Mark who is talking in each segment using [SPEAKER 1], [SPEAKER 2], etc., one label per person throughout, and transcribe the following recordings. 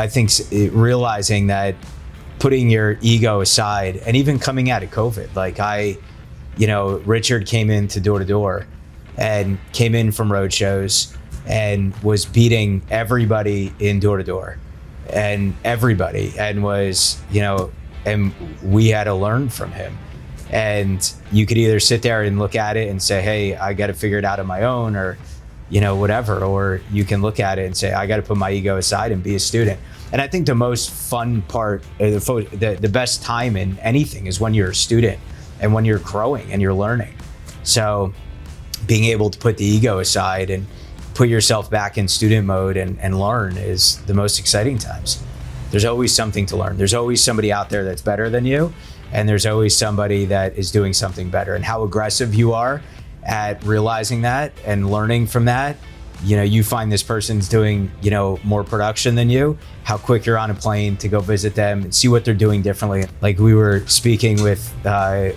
[SPEAKER 1] I think realizing that, putting your ego aside, and even coming out of COVID, like Richard came into door to door and came in from road shows and was beating everybody in door to door and everybody, and was, and we had to learn from him. And you could either sit there and look at it and say, hey, I got to figure it out on my own, or, whatever, or you can look at it and say, I got to put my ego aside and be a student. And I think the most fun part, the best time in anything is when you're a student and when you're growing and you're learning. So being able to put the ego aside and put yourself back in student mode and learn is the most exciting times. There's always something to learn. There's always somebody out there that's better than you, and there's always somebody that is doing something better. And how aggressive you are at realizing that and learning from that. You find this person's doing, more production than you, how quick you're on a plane to go visit them and see what they're doing differently. Like we were speaking with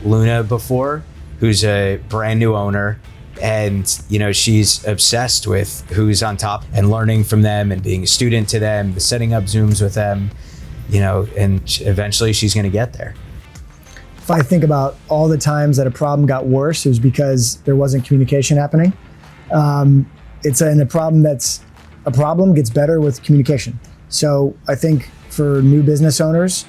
[SPEAKER 1] Luna before, who's a brand new owner, and, she's obsessed with who's on top and learning from them and being a student to them, setting up Zooms with them, and eventually she's going to get there.
[SPEAKER 2] If I think about all the times that a problem got worse, it was because there wasn't communication happening. A problem gets better with communication. So I think for new business owners,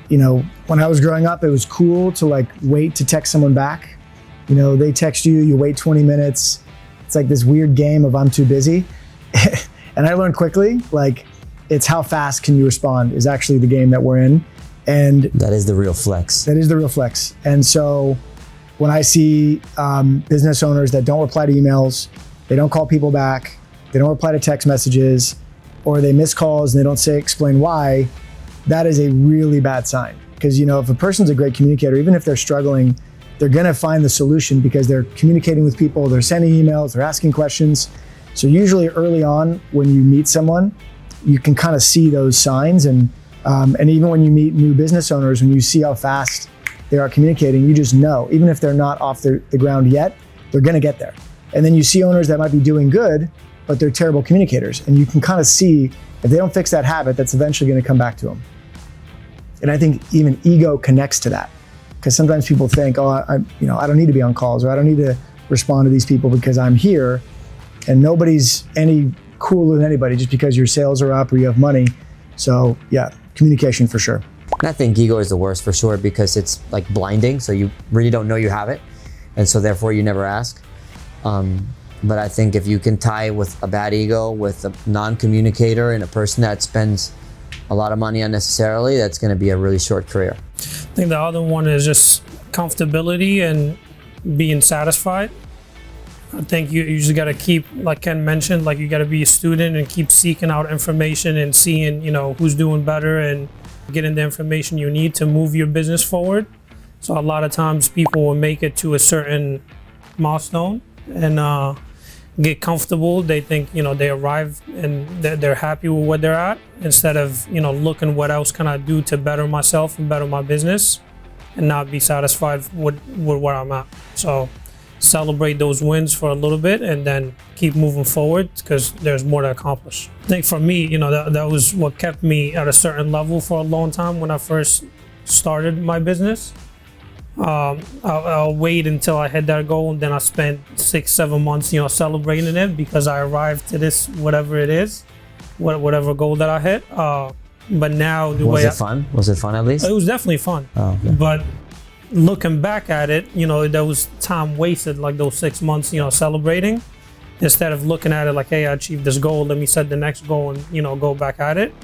[SPEAKER 2] when I was growing up, it was cool to wait to text someone back. They text you, you wait 20 minutes. It's like this weird game of I'm too busy. And I learned quickly, it's how fast can you respond is actually the game that we're in. And
[SPEAKER 3] that is the real flex.
[SPEAKER 2] That is the real flex. And so when I see business owners that don't reply to emails, they don't call people back, they don't reply to text messages, or they miss calls and they don't explain why, that is a really bad sign. Because if a person's a great communicator, even if they're struggling, they're gonna find the solution because they're communicating with people, they're sending emails, they're asking questions. So usually early on when you meet someone, you can kind of see those signs, and even when you meet new business owners, when you see how fast they are communicating, you just know, even if they're not off the ground yet, they're gonna get there. And then you see owners that might be doing good, but they're terrible communicators. And you can kind of see if they don't fix that habit, that's eventually gonna come back to them. And I think even ego connects to that. Because sometimes people think, I don't need to be on calls, or I don't need to respond to these people because I'm here. And nobody's any cooler than anybody just because your sales are up or you have money. So yeah, communication for sure.
[SPEAKER 3] And I think ego is the worst for sure because it's like blinding. So you really don't know you have it. And so therefore you never ask. But I think if you can tie with a bad ego, with a non-communicator and a person that spends a lot of money unnecessarily, that's going to be a really short career.
[SPEAKER 4] I think the other one is just comfortability and being satisfied. I think you just got to keep, like Ken mentioned, you got to be a student and keep seeking out information and seeing, who's doing better and getting the information you need to move your business forward. So a lot of times people will make it to a certain milestone and get comfortable. They think, they arrive and they're happy with where they're at, instead of, looking what else can I do to better myself and better my business, and not be satisfied with where I'm at. So celebrate those wins for a little bit and then keep moving forward, because there's more to accomplish. I think for me, that was what kept me at a certain level for a long time when I first started my business. I'll wait until I hit that goal, and then I spent 6-7 months, celebrating it because I arrived to this, whatever it is, whatever goal that I hit. But now
[SPEAKER 3] Was it fun? Was it fun at least?
[SPEAKER 4] It was definitely fun.
[SPEAKER 3] Oh, okay.
[SPEAKER 4] But looking back at it, there was time wasted, like those 6 months, celebrating, instead of looking at it like, hey, I achieved this goal, let me set the next goal and, go back at it.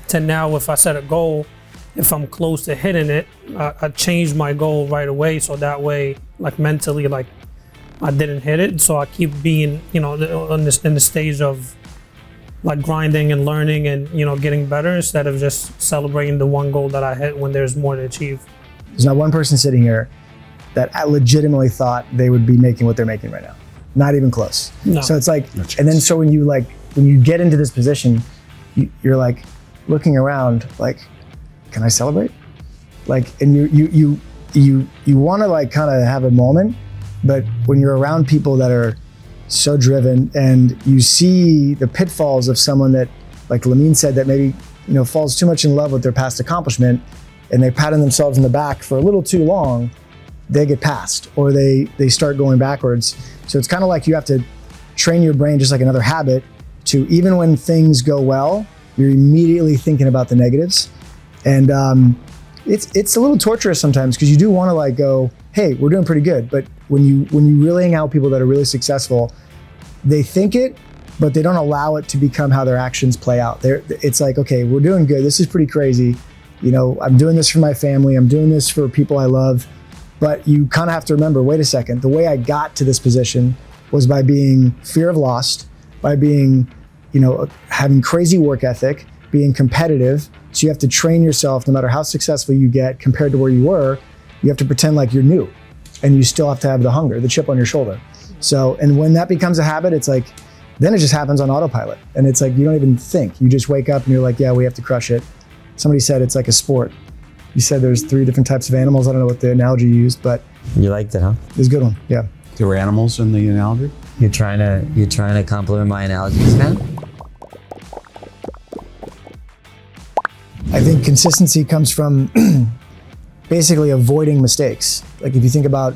[SPEAKER 4] To now, if I set a goal, if I'm close to hitting it, I change my goal right away. So that way, mentally, I didn't hit it. So I keep being, in the stage of grinding and learning and, getting better, instead of just celebrating the one goal that I hit when there's more to achieve.
[SPEAKER 2] There's not one person sitting here that I legitimately thought they would be making what they're making right now. Not even close. No. So it's and then so when you get into this position, you're looking around can I celebrate? And you want to kind of have a moment, but when you're around people that are so driven and you see the pitfalls of someone that like Lamine said, that maybe, falls too much in love with their past accomplishment and they patting themselves in the back for a little too long, they get passed or they start going backwards. So it's kind of like you have to train your brain just like another habit to, even when things go well, you're immediately thinking about the negatives. And it's a little torturous sometimes because you do want to like go, hey, we're doing pretty good. But when you really hang out with people that are really successful, they think it, but they don't allow it to become how their actions play out. It's like, okay, we're doing good. This is pretty crazy. I'm doing this for my family. I'm doing this for people I love. But you kind of have to remember, wait a second, the way I got to this position was by being fear of loss, by being, having crazy work ethic, being competitive. So you have to train yourself, no matter how successful you get compared to where you were, you have to pretend like you're new and you still have to have the hunger, the chip on your shoulder. So, and when that becomes a habit, it's like, then it just happens on autopilot. And it's like, you don't even think, you just wake up and you're like, yeah, we have to crush it. Somebody said it's like a sport. You said there's 3 different types of animals. I don't know what the analogy you used, but
[SPEAKER 3] You liked it, huh?
[SPEAKER 2] it was a good one. Yeah.
[SPEAKER 5] There were animals in the analogy?
[SPEAKER 3] You're trying to compliment my analogies, man?
[SPEAKER 2] I think consistency comes from basically avoiding mistakes. Like if you think about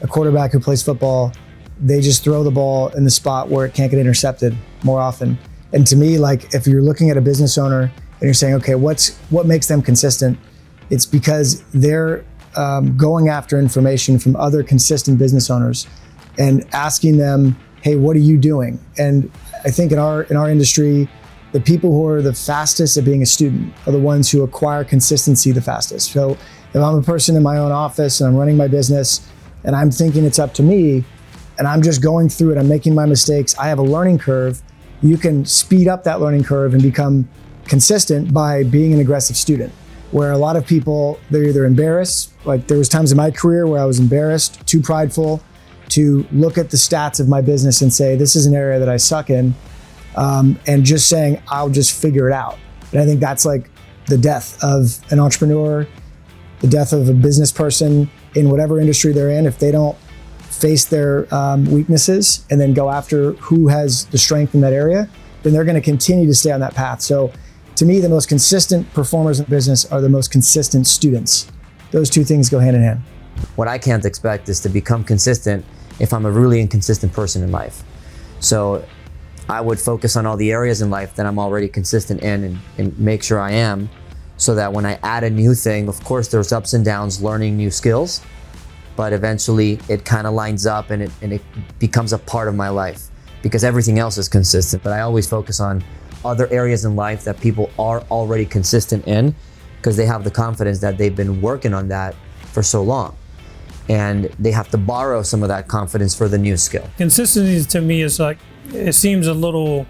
[SPEAKER 2] a quarterback who plays football, they just throw the ball in the spot where it can't get intercepted more often. And to me, like if you're looking at a business owner and you're saying, okay, what makes them consistent? It's because they're going after information from other consistent business owners and asking them, hey, what are you doing? And I think in our industry, the people who are the fastest at being a student are the ones who acquire consistency the fastest. So if I'm a person in my own office and I'm running my business and I'm thinking it's up to me and I'm just going through it, I'm making my mistakes, I have a learning curve, you can speed up that learning curve and become consistent by being an aggressive student. Where a lot of people, they're either embarrassed, like there was times in my career where I was embarrassed, too prideful to look at the stats of my business and say, this is an area that I suck in, and just saying, I'll just figure it out. And I think that's like the death of an entrepreneur, the death of a business person in whatever industry they're in. If they don't face their weaknesses and then go after who has the strength in that area, then they're gonna continue to stay on that path. So to me, the most consistent performers in business are the most consistent students. Those two things go hand in hand.
[SPEAKER 3] What I can't expect is to become consistent if I'm a really inconsistent person in life. So I would focus on all the areas in life that I'm already consistent in and make sure I am, so that when I add a new thing, of course there's ups and downs learning new skills, but eventually it kind of lines up and it becomes a part of my life because everything else is consistent. But I always focus on other areas in life that people are already consistent in because they have the confidence that they've been working on that for so long. And they have to borrow some of that confidence for the new skill.
[SPEAKER 4] Consistency to me is like, it seems a little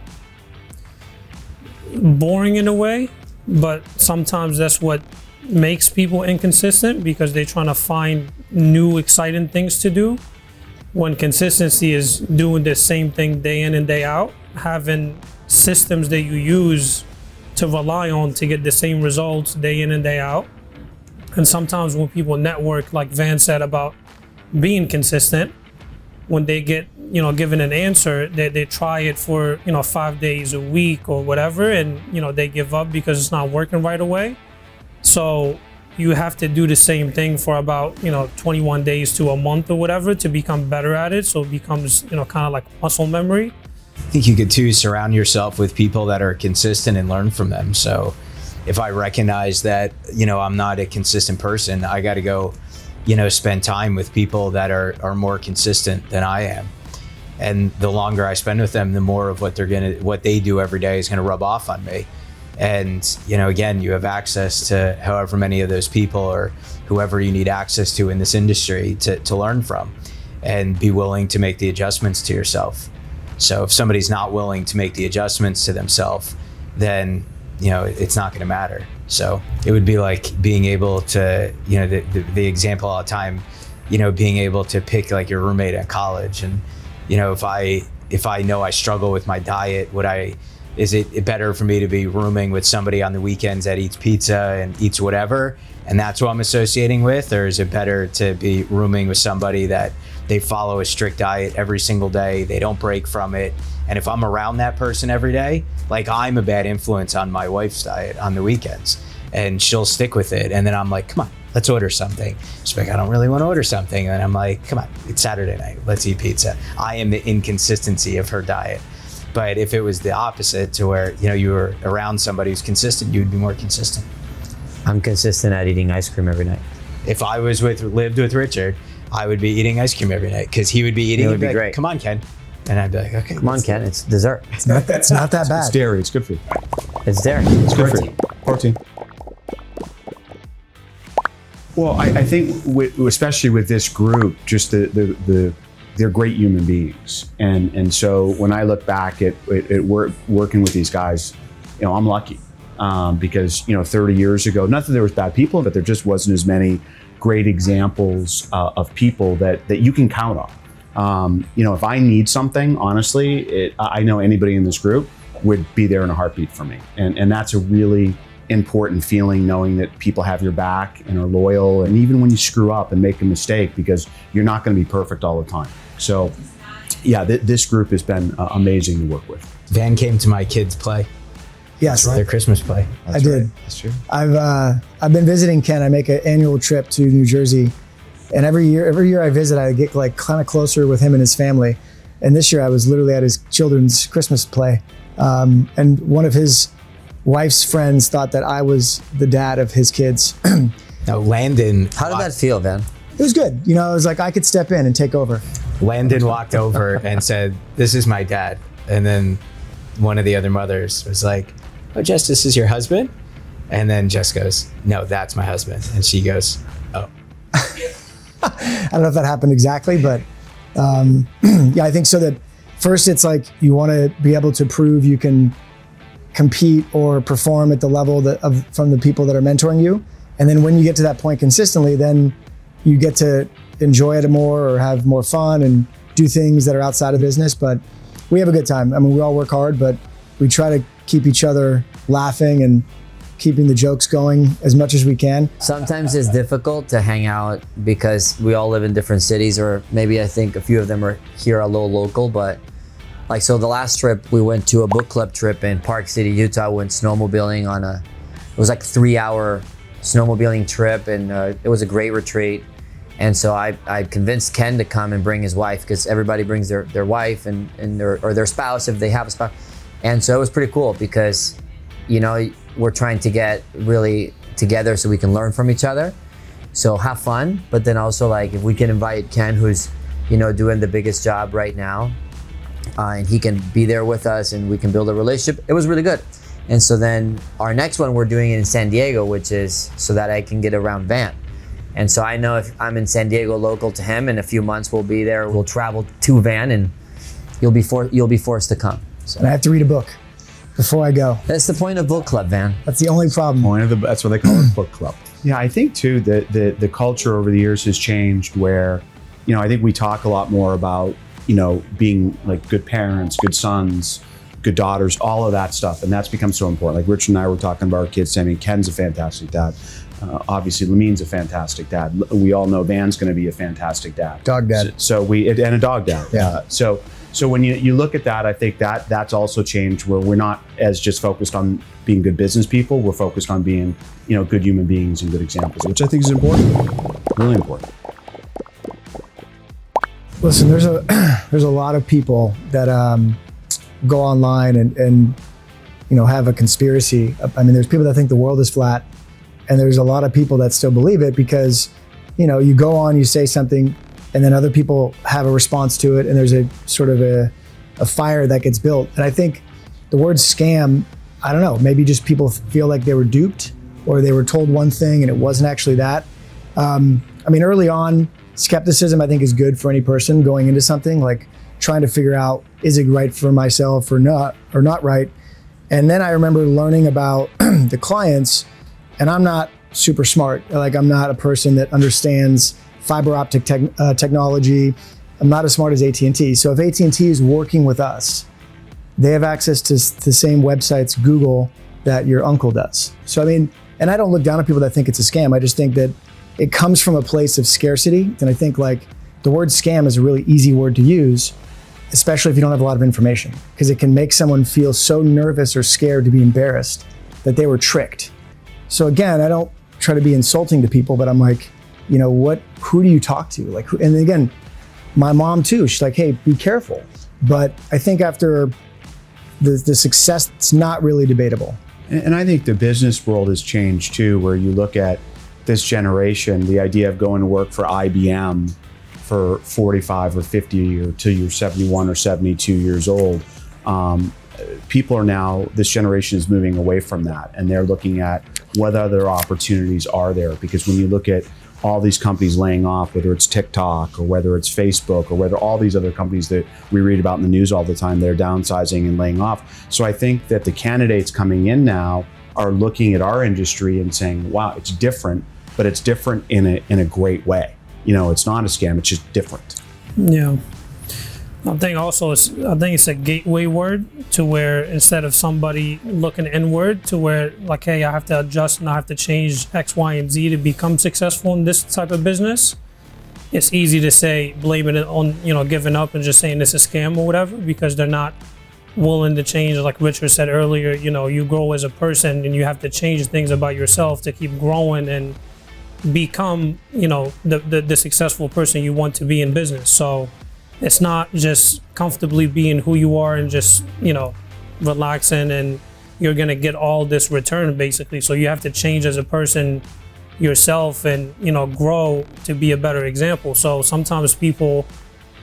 [SPEAKER 4] boring in a way, but sometimes that's what makes people inconsistent because they're trying to find new exciting things to do. When consistency is doing the same thing day in and day out, having systems that you use to rely on to get the same results day in and day out. And sometimes when people network, like Van said about being consistent, when they get, given an answer, they try it for, 5 days a week or whatever, and, they give up because it's not working right away. So you have to do the same thing for about, 21 days to a month or whatever to become better at it. So it becomes, kind of like muscle memory.
[SPEAKER 1] I think you could too surround yourself with people that are consistent and learn from them. So if I recognize that, I'm not a consistent person, I got to go, spend time with people that are more consistent than I am. And the longer I spend with them, the more of what they do every day is going to rub off on me. And, again, you have access to however many of those people or whoever you need access to in this industry to learn from and be willing to make the adjustments to yourself. So if somebody's not willing to make the adjustments to themselves, then, it's not going to matter. So it would be like being able to, the example all the time, being able to pick like your roommate at college. And, if I know I struggle with my diet, would I, Is it better for me to be rooming with somebody on the weekends that eats pizza and eats whatever, and that's what I'm associating with? Or is it better to be rooming with somebody that they follow a strict diet every single day, they don't break from it, and if I'm around that person every day, like I'm a bad influence on my wife's diet on the weekends, and she'll stick with it, and then I'm like, come on, let's order something. She's like, I don't really want to order something, and I'm like, come on, it's Saturday night, let's eat pizza. I am the inconsistency of her diet. But if it was the opposite, to where you were around somebody who's consistent, you'd be more consistent.
[SPEAKER 3] I'm consistent at eating ice cream every night.
[SPEAKER 1] If I lived with Richard, I would be eating ice cream every night, because he would be eating.
[SPEAKER 3] It would be
[SPEAKER 1] like,
[SPEAKER 3] great.
[SPEAKER 1] Come on, Ken, and I'd be like, okay.
[SPEAKER 3] Come on, Ken, it's dessert.
[SPEAKER 2] It's not that bad.
[SPEAKER 5] It's dairy. It's good for you.
[SPEAKER 3] It's there.
[SPEAKER 5] It's good for you. Protein. Well, I think especially with this group, just they're great human beings, and so when I look back at working with these guys, I'm lucky because 30 years ago, not that there was bad people, but there just wasn't as many great examples of people that you can count on. If I need something, honestly, I know anybody in this group would be there in a heartbeat for me, and that's a really important feeling, knowing that people have your back and are loyal, and even when you screw up and make a mistake, because you're not going to be perfect all the time. So yeah, this group has been amazing to work with.
[SPEAKER 1] Van came to my kids' play.
[SPEAKER 2] Yes,
[SPEAKER 1] Their Christmas play.
[SPEAKER 2] I did.
[SPEAKER 5] That's true.
[SPEAKER 2] I've been visiting Ken. I make an annual trip to New Jersey, and every year I visit, I get like kind of closer with him and his family. And this year I was literally at his children's Christmas play, and one of his wife's friends thought that I was the dad of his kids.
[SPEAKER 1] Now, Landon.
[SPEAKER 3] How did that feel, Van?
[SPEAKER 2] It was good. It was like I could step in and take over.
[SPEAKER 1] Landon walked over and said, "This is my dad." And then one of the other mothers was like, "Oh, Jess, this is your husband?" And then Jess goes, "No, that's my husband." And she goes, "Oh."
[SPEAKER 2] I don't know if that happened exactly, but yeah, I think so. That first, it's like you want to be able to prove you can compete or perform at the level from the people that are mentoring you. And then when you get to that point consistently, then you get to enjoy it more or have more fun and do things that are outside of business. But we have a good time. I mean, we all work hard, but we try to keep each other laughing and keeping the jokes going as much as we can.
[SPEAKER 3] Sometimes it's difficult to hang out because we all live in different cities, or maybe I think a few of them are here a little local, but so the last trip we went to a book club trip in Park City, Utah. Went snowmobiling it was like 3-hour snowmobiling trip, and it was a great retreat. And so I convinced Ken to come and bring his wife, because everybody brings their wife and their spouse if they have a spouse. And so it was pretty cool because, we're trying to get really together so we can learn from each other. So have fun, but then also like if we can invite Ken, who's, doing the biggest job right now, and he can be there with us and we can build a relationship. It was really good. And so then our next one, we're doing it in San Diego, which is so that I can get around Van. And so I know if I'm in San Diego local to him, in a few months we'll be there. We'll travel to Van, and you'll be forced to come. So
[SPEAKER 2] And I have to read a book before I go.
[SPEAKER 3] that's the point of book club, Van.
[SPEAKER 2] That's the only problem.
[SPEAKER 5] That's what they call it, book club. Yeah, I think too that the culture over the years has changed, where, I think we talk a lot more about, being like good parents, good sons, good daughters, all of that stuff. And that's become so important. Like Richard and I were talking about our kids. I mean, Ken's a fantastic dad. Obviously, Lamin's a fantastic dad. We all know Van's going to be a fantastic dad.
[SPEAKER 2] Dog dad.
[SPEAKER 5] And a dog dad.
[SPEAKER 2] Yeah.
[SPEAKER 5] So when you look at that, I think that's also changed, where we're not as just focused on being good business people. We're focused on being, good human beings and good examples, which I think is important, really important.
[SPEAKER 2] Listen, there's a lot of people that go online and have a conspiracy. I mean, there's people that think the world is flat, and there's a lot of people that still believe it because, you go on, you say something, and then other people have a response to it, and there's a sort of a fire that gets built. And I think the word scam, I don't know, maybe just people feel like they were duped, or they were told one thing and it wasn't actually that. I mean, early on, skepticism, I think, is good for any person going into something, like trying to figure out, is it right for myself or not right? And then I remember learning about the clients, and I'm not super smart. Like, I'm not a person that understands fiber optic technology. I'm not as smart as AT&T. So if AT&T is working with us, they have access to the same websites, Google, that your uncle does. So, I mean, and I don't look down on people that think it's a scam. I just think that it comes from a place of scarcity. And I think like the word scam is a really easy word to use, especially if you don't have a lot of information, because it can make someone feel so nervous or scared to be embarrassed that they were tricked. So again, I don't try to be insulting to people, but I'm like, you know, who do you talk to? Like, and again, my mom too, she's like, hey, be careful. But I think after the success, it's not really debatable.
[SPEAKER 5] And I think the business world has changed too, where you look at this generation, the idea of going to work for IBM for 45 or 50 or till you're 71 or 72 years old. People are now, this generation is moving away from that, and they're looking at what other opportunities are there. Because when you look at all these companies laying off, whether it's TikTok or whether it's Facebook or whether all these other companies that we read about in the news all the time, they're downsizing and laying off. So I think that the candidates coming in now are looking at our industry and saying, wow, it's different, but it's different in a great way. You know, it's not a scam, it's just different.
[SPEAKER 4] Yeah. I think also it's a gateway word to where instead of somebody looking inward to where like, hey, I have to adjust and I have to change X, Y, and Z to become successful in this type of business. It's easy to say, blaming it on, you know, giving up and just saying this is a scam or whatever, because they're not willing to change. Like Richard said earlier, you know, you grow as a person and you have to change things about yourself to keep growing and become, you know, the successful person you want to be in business. So it's not just comfortably being who you are and just, you know, relaxing and you're going to get all this return basically. So you have to change as a person yourself and, you know, grow to be a better example. So sometimes people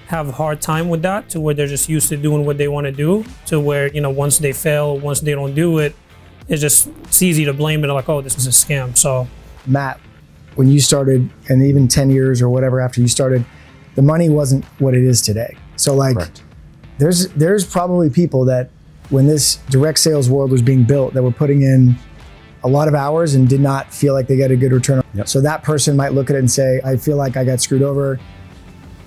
[SPEAKER 4] have a hard time with that to where they're just used to doing what they want to do, to where, you know, once they fail, once they don't do it, it's easy to blame it like, oh, this is a scam. So
[SPEAKER 2] Matt, when you started, and even 10 years or whatever after you started, the money wasn't what it is today. So like,
[SPEAKER 5] Correct.
[SPEAKER 2] there's probably people that when this direct sales world was being built that were putting in a lot of hours and did not feel like they got a good return.
[SPEAKER 5] Yep.
[SPEAKER 2] So that person might look at it and say, I feel like I got screwed over.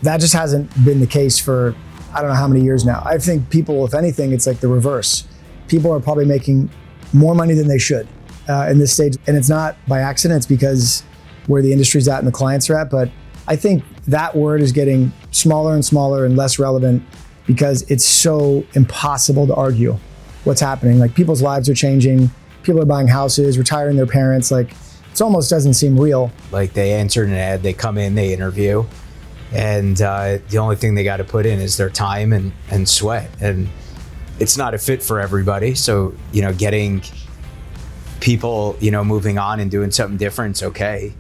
[SPEAKER 2] That just hasn't been the case for, I don't know how many years now. I think people, if anything, it's like the reverse. People are probably making more money than they should in this stage. And it's not by accident, it's because where the industry's at and the clients are at. But I think that word is getting smaller and smaller and less relevant because it's so impossible to argue what's happening. Like people's lives are changing. People are buying houses, retiring their parents. Like it almost doesn't seem real.
[SPEAKER 1] Like they answered an ad, they come in, they interview, and the only thing they got to put in is their time and sweat. And it's not a fit for everybody. So, you know, getting people, you know, moving on and doing something different is okay.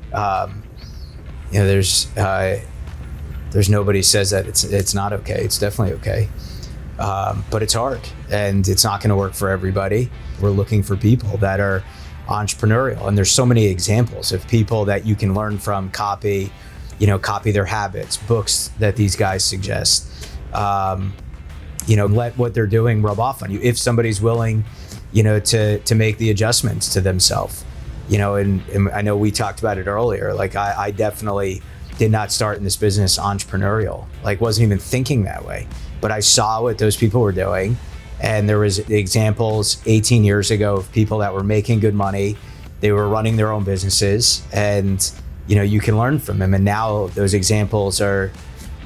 [SPEAKER 1] You know, there's nobody says that it's not okay. It's definitely okay. But it's hard and it's not going to work for everybody. We're looking for people that are entrepreneurial, and there's so many examples of people that you can learn from, copy their habits, books that these guys suggest. You know, let what they're doing rub off on you. If somebody's willing, you know, to make the adjustments to themselves. You know, and I know we talked about it earlier. Like I definitely did not start in this business entrepreneurial. Like wasn't even thinking that way. But I saw what those people were doing, and there was examples 18 years ago of people that were making good money. They were running their own businesses, and you know, you can learn from them. And now those examples are,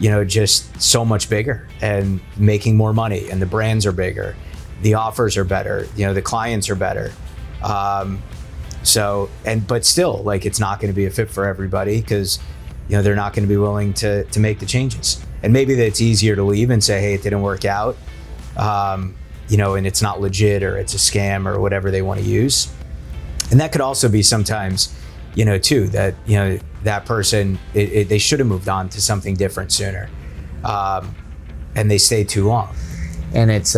[SPEAKER 1] you know, just so much bigger and making more money, and the brands are bigger, the offers are better, you know, the clients are better. But still, like, it's not going to be a fit for everybody because, you know, they're not going to be willing to make the changes. And maybe that it's easier to leave and say, hey, it didn't work out, you know, and it's not legit or it's a scam or whatever they want to use. And that could also be sometimes, you know, too, that, you know, that person, they should have moved on to something different sooner. And they stayed too long.
[SPEAKER 3] And it's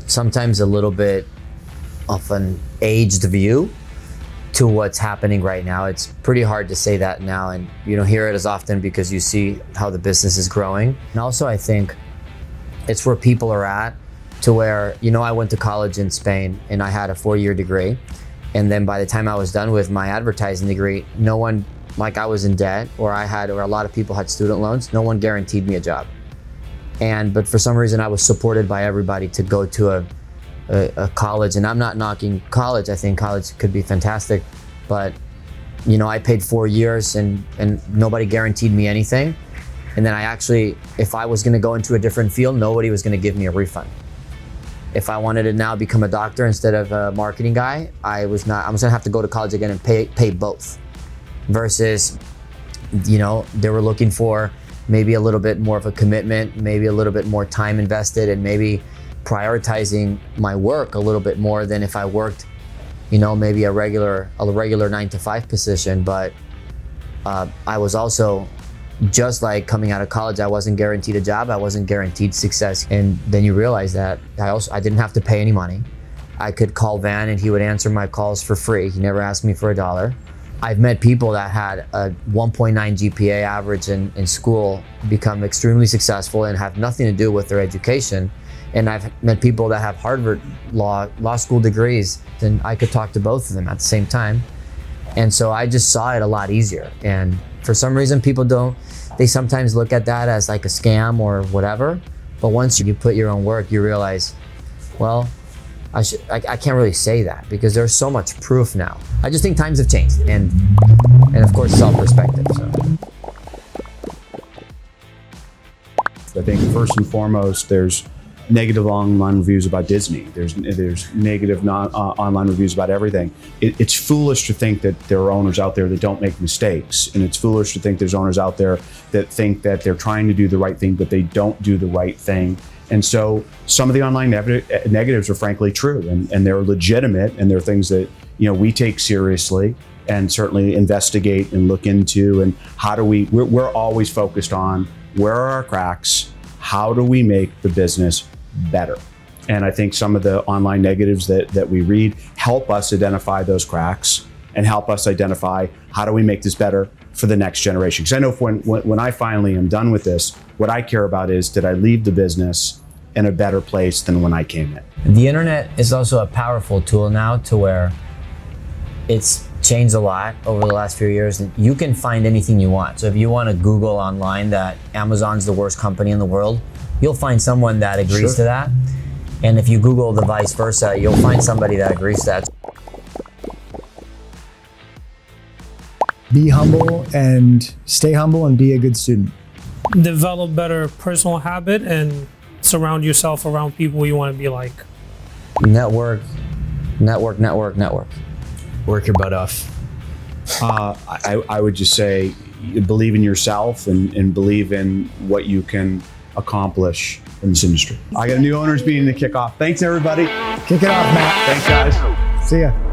[SPEAKER 3] sometimes a little bit of an aged view to what's happening right now. It's pretty hard to say that now, and you don't hear it as often because you see how the business is growing. And also I think it's where people are at, to where, you know, I went to college in Spain and I had a 4-year degree. And then by the time I was done with my advertising degree, no one, like I was in debt, or a lot of people had student loans, no one guaranteed me a job. But for some reason I was supported by everybody to go to a college, and I'm not knocking college. I think college could be fantastic, but you know, I paid 4 years and nobody guaranteed me anything. And then I actually, if I was going to go into a different field, nobody was going to give me a refund. If I wanted to now become a doctor instead of a marketing guy, I was going to have to go to college again and pay both. Versus, you know, they were looking for maybe a little bit more of a commitment, maybe a little bit more time invested, and maybe prioritizing my work a little bit more than if I worked, you know, maybe a regular 9-to-5 position. But I was also, just like coming out of college, I wasn't guaranteed a job, I wasn't guaranteed success. And then you realize that I didn't have to pay any money. I could call Van and he would answer my calls for free. He never asked me for a dollar. I've met people that had a 1.9 GPA average in school become extremely successful and have nothing to do with their education. And I've met people that have Harvard law school degrees, and I could talk to both of them at the same time. And so I just saw it a lot easier. And for some reason, people they sometimes look at that as like a scam or whatever. But once you put your own work, you realize, well, I can't really say that because there's so much proof now. I just think times have changed, and of course, self-perspective. So.
[SPEAKER 5] I think first and foremost, there's negative online reviews about Disney. There's negative online reviews about everything. It's foolish to think that there are owners out there that don't make mistakes, and it's foolish to think there's owners out there that think that they're trying to do the right thing, but they don't do the right thing. And so some of the online negatives are frankly true, and they're legitimate, and they're things that, you know, we take seriously and certainly investigate and look into. And how do we're always focused on where are our cracks, how do we make the business better? And I think some of the online negatives that we read help us identify those cracks and help us identify how do we make this better for the next generation. Because I know when I finally am done with this, what I care about is, did I leave the business in a better place than when I came in?
[SPEAKER 3] The internet is also a powerful tool now to where it's changed a lot over the last few years. And you can find anything you want. So if you want to Google online that Amazon's the worst company in the world, you'll find someone that agrees to that. And if you Google the vice versa, you'll find somebody that agrees to that.
[SPEAKER 2] Be humble and stay humble and be a good student.
[SPEAKER 4] Develop better personal habit and surround yourself around people you want to be like.
[SPEAKER 3] Network, network, network, network.
[SPEAKER 1] Work your butt off.
[SPEAKER 5] I would just say, believe in yourself and believe in what you can accomplish in this industry. I got a new owners meeting to kick off. Thanks, everybody.
[SPEAKER 2] Kick it off, Matt.
[SPEAKER 5] Thanks, guys.
[SPEAKER 2] See ya.